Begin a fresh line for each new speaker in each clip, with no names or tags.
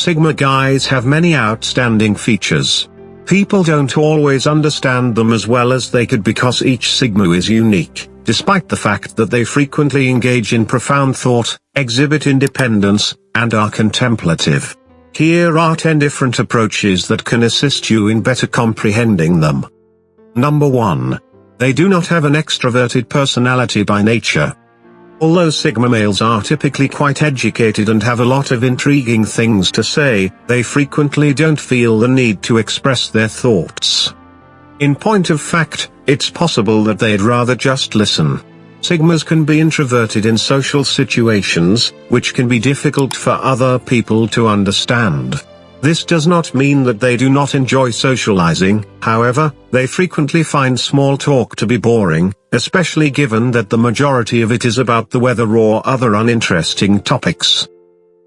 Sigma guys have many outstanding features. People don't always understand them as well as they could because each Sigma is unique, despite the fact that they frequently engage in profound thought, exhibit independence, and are contemplative. Here are 10 different approaches that can assist you in better comprehending them. Number 1. They do not have an extroverted personality by nature. Although Sigma males are typically quite educated and have a lot of intriguing things to say, they frequently don't feel the need to express their thoughts. In point of fact, it's possible that they'd rather just listen. Sigmas can be introverted in social situations, which can be difficult for other people to understand. This does not mean that they do not enjoy socializing, however, they frequently find small talk to be boring, especially given that the majority of it is about the weather or other uninteresting topics.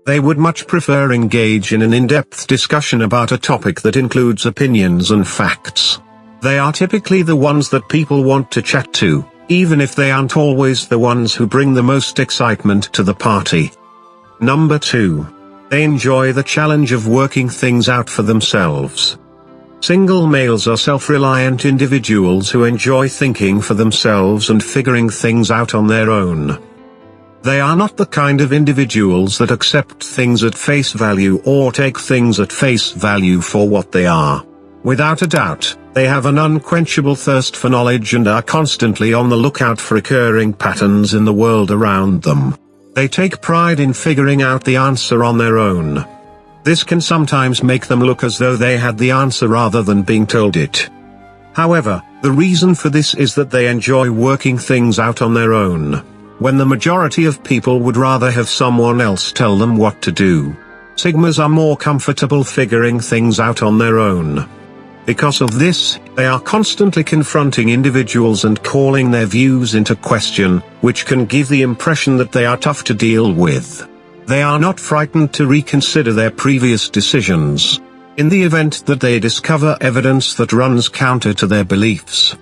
They would much prefer engage in an in-depth discussion about a topic that includes opinions and facts. They are typically the ones that people want to chat to, even if they aren't always the ones who bring the most excitement to the party. Number 2. They enjoy the challenge of working things out for themselves. Single males are self-reliant individuals who enjoy thinking for themselves and figuring things out on their own. They are not the kind of individuals that accept things at face value or take things at face value for what they are. Without a doubt, they have an unquenchable thirst for knowledge and are constantly on the lookout for recurring patterns in the world around them. They take pride in figuring out the answer on their own. This can sometimes make them look as though they had the answer rather than being told it. However, the reason for this is that they enjoy working things out on their own, when the majority of people would rather have someone else tell them what to do. Sigmas are more comfortable figuring things out on their own. Because of this, they are constantly confronting individuals and calling their views into question, which can give the impression that they are tough to deal with. They are not frightened to reconsider their previous decisions, in the event that they discover evidence that runs counter to their beliefs.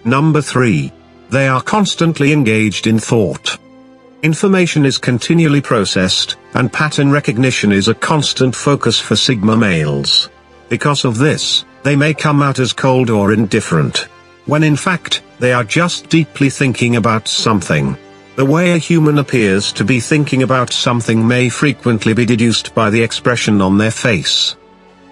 Number 3. They are constantly engaged in thought. Information is continually processed, and pattern recognition is a constant focus for Sigma males. Because of this, they may come out as cold or indifferent, when in fact, they are just deeply thinking about something. The way a human appears to be thinking about something may frequently be deduced by the expression on their face.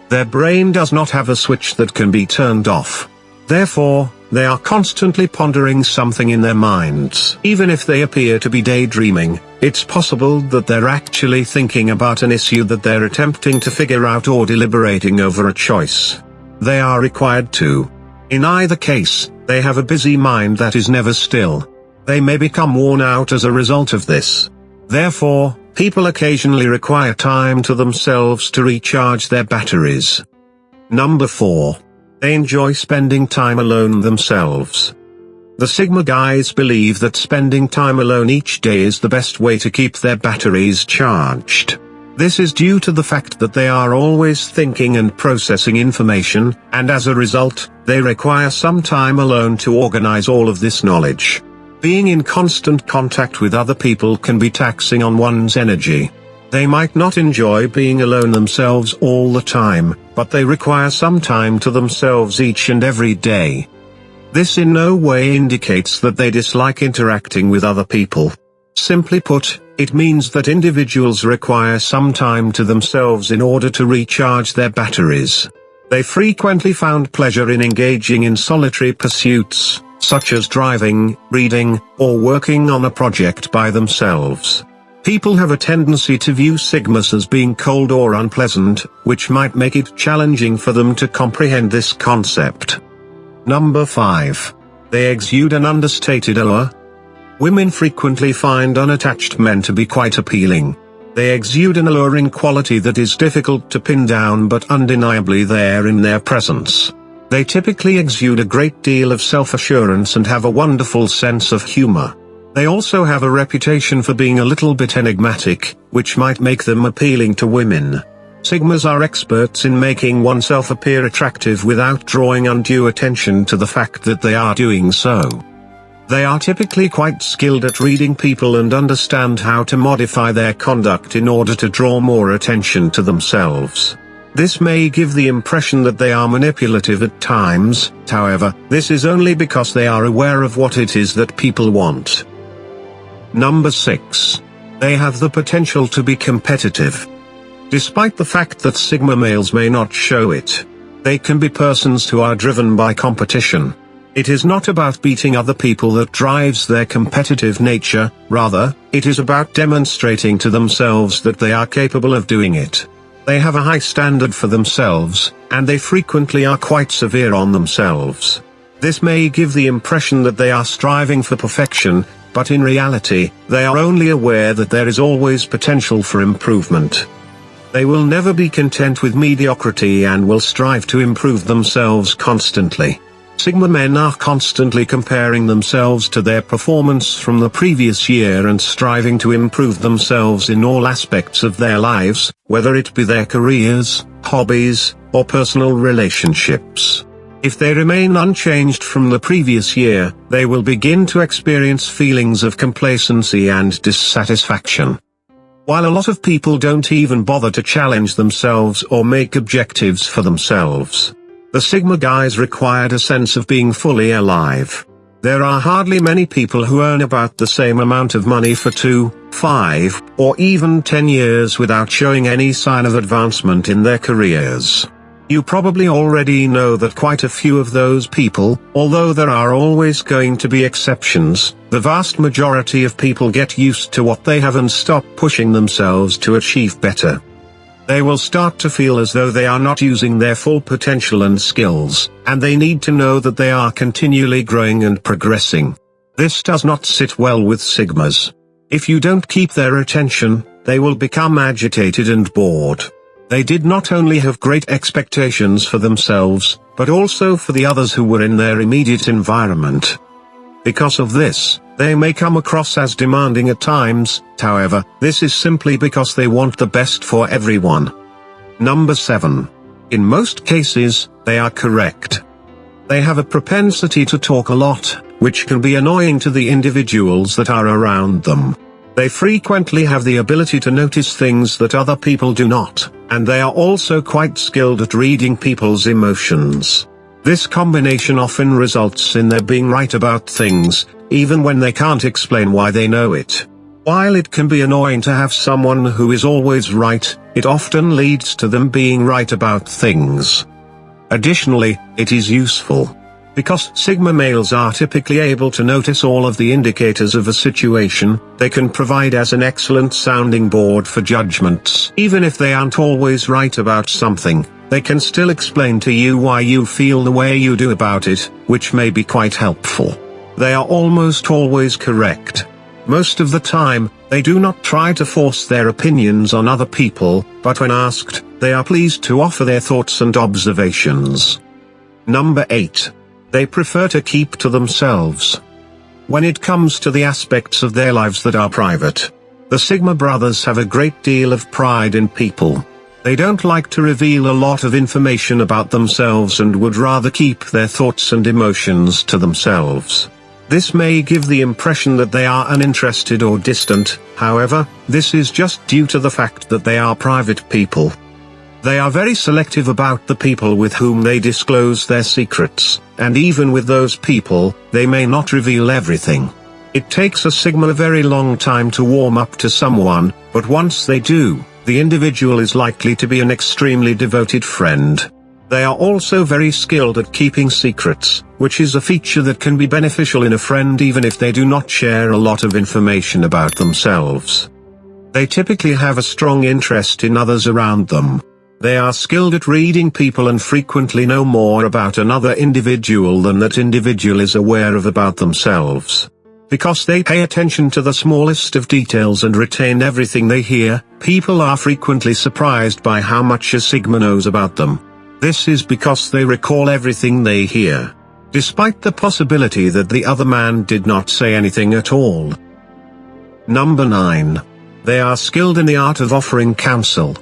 Their brain does not have a switch that can be turned off. Therefore, they are constantly pondering something in their minds. Even if they appear to be daydreaming, it's possible that they're actually thinking about an issue that they're attempting to figure out or deliberating over a choice they are required to. In either case, they have a busy mind that is never still. They may become worn out as a result of this. Therefore, people occasionally require time to themselves to recharge their batteries. Number 4. They enjoy spending time alone themselves. The Sigma guys believe that spending time alone each day is the best way to keep their batteries charged. This is due to the fact that they are always thinking and processing information, and as a result, they require some time alone to organize all of this knowledge. Being in constant contact with other people can be taxing on one's energy. They might not enjoy being alone themselves all the time, but they require some time to themselves each and every day. This in no way indicates that they dislike interacting with other people. Simply put, it means that individuals require some time to themselves in order to recharge their batteries. They frequently found pleasure in engaging in solitary pursuits, such as driving, reading, or working on a project by themselves. People have a tendency to view Sigmas as being cold or unpleasant, which might make it challenging for them to comprehend this concept. Number 5. They exude an understated allure. Women frequently find unattached men to be quite appealing. They exude an alluring quality that is difficult to pin down but undeniably there in their presence. They typically exude a great deal of self-assurance and have a wonderful sense of humor. They also have a reputation for being a little bit enigmatic, which might make them appealing to women. Sigmas are experts in making oneself appear attractive without drawing undue attention to the fact that they are doing so. They are typically quite skilled at reading people and understand how to modify their conduct in order to draw more attention to themselves. This may give the impression that they are manipulative at times, however, this is only because they are aware of what it is that people want. Number 6. They have the potential to be competitive. Despite the fact that Sigma males may not show it, they can be persons who are driven by competition. It is not about beating other people that drives their competitive nature, rather, it is about demonstrating to themselves that they are capable of doing it. They have a high standard for themselves, and they frequently are quite severe on themselves. This may give the impression that they are striving for perfection, but in reality, they are only aware that there is always potential for improvement. They will never be content with mediocrity and will strive to improve themselves constantly. Sigma men are constantly comparing themselves to their performance from the previous year and striving to improve themselves in all aspects of their lives, whether it be their careers, hobbies, or personal relationships. If they remain unchanged from the previous year, they will begin to experience feelings of complacency and dissatisfaction. While a lot of people don't even bother to challenge themselves or make objectives for themselves, the Sigma guys required a sense of being fully alive. There are hardly many people who earn about the same amount of money for 2, 5, or even 10 years without showing any sign of advancement in their careers. You probably already know that quite a few of those people, although there are always going to be exceptions, the vast majority of people get used to what they have and stop pushing themselves to achieve better. They will start to feel as though they are not using their full potential and skills, and they need to know that they are continually growing and progressing. This does not sit well with Sigmas. If you don't keep their attention, they will become agitated and bored. They did not only have great expectations for themselves, but also for the others who were in their immediate environment. Because of this, they may come across as demanding at times, however, this is simply because they want the best for everyone. Number 7. In most cases, they are correct. They have a propensity to talk a lot, which can be annoying to the individuals that are around them. They frequently have the ability to notice things that other people do not, and they are also quite skilled at reading people's emotions. This combination often results in their being right about things, even when they can't explain why they know it. While it can be annoying to have someone who is always right, it often leads to them being right about things. Additionally, it is useful. Because Sigma males are typically able to notice all of the indicators of a situation, they can provide as an excellent sounding board for judgments. Even if they aren't always right about something, they can still explain to you why you feel the way you do about it, which may be quite helpful. They are almost always correct. Most of the time, they do not try to force their opinions on other people, but when asked, they are pleased to offer their thoughts and observations. Number 8. They prefer to keep to themselves. When it comes to the aspects of their lives that are private, the Sigma brothers have a great deal of pride in people. They don't like to reveal a lot of information about themselves and would rather keep their thoughts and emotions to themselves. This may give the impression that they are uninterested or distant, however, this is just due to the fact that they are private people. They are very selective about the people with whom they disclose their secrets, and even with those people, they may not reveal everything. It takes a Sigma a very long time to warm up to someone, but once they do, the individual is likely to be an extremely devoted friend. They are also very skilled at keeping secrets, which is a feature that can be beneficial in a friend even if they do not share a lot of information about themselves. They typically have a strong interest in others around them. They are skilled at reading people and frequently know more about another individual than that individual is aware of about themselves. Because they pay attention to the smallest of details and retain everything they hear, people are frequently surprised by how much a Sigma knows about them. This is because they recall everything they hear, despite the possibility that the other man did not say anything at all. Number 9. They are skilled in the art of offering counsel.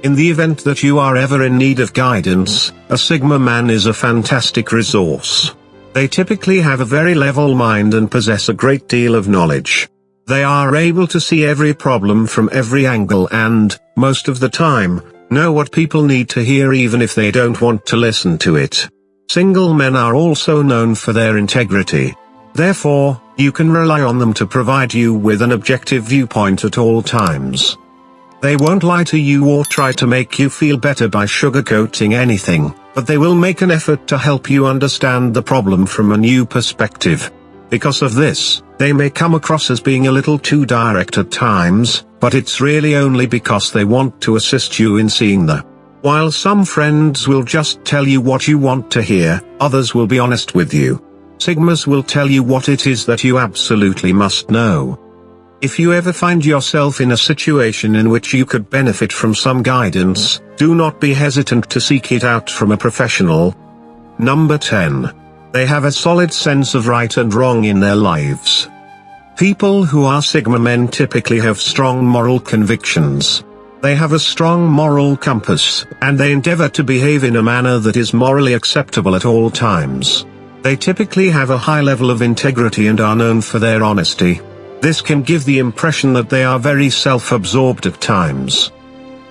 In the event that you are ever in need of guidance, a Sigma man is a fantastic resource. They typically have a very level mind and possess a great deal of knowledge. They are able to see every problem from every angle and, most of the time, know what people need to hear even if they don't want to listen to it. Single men are also known for their integrity. Therefore, you can rely on them to provide you with an objective viewpoint at all times. They won't lie to you or try to make you feel better by sugarcoating anything, but they will make an effort to help you understand the problem from a new perspective. Because of this, they may come across as being a little too direct at times, but it's really only because they want to assist you in seeing the. While some friends will just tell you what you want to hear, others will be honest with you. Sigmas will tell you what it is that you absolutely must know. If you ever find yourself in a situation in which you could benefit from some guidance, do not be hesitant to seek it out from a professional. Number 10. They have a solid sense of right and wrong in their lives. People who are Sigma men typically have strong moral convictions. They have a strong moral compass, and they endeavor to behave in a manner that is morally acceptable at all times. They typically have a high level of integrity and are known for their honesty. This can give the impression that they are very self-absorbed at times.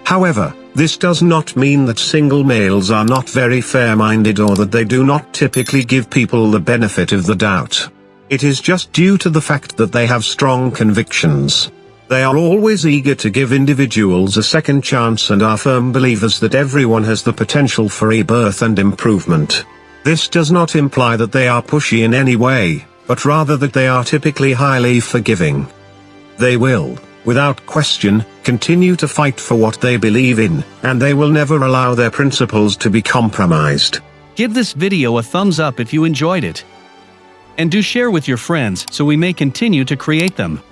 However, this does not mean that single males are not very fair-minded or that they do not typically give people the benefit of the doubt. It is just due to the fact that they have strong convictions. They are always eager to give individuals a second chance and are firm believers that everyone has the potential for rebirth and improvement. This does not imply that they are pushy in any way, but rather that they are typically highly forgiving. They will, without question, continue to fight for what they believe in, and they will never allow their principles to be compromised.
Give this video a thumbs up if you enjoyed it. And do share with your friends so we may continue to create them.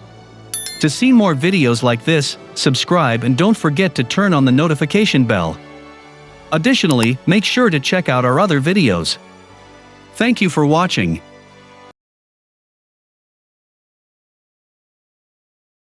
To see more videos like this, subscribe and don't forget to turn on the notification bell. Additionally, make sure to check out our other videos. Thank you for watching.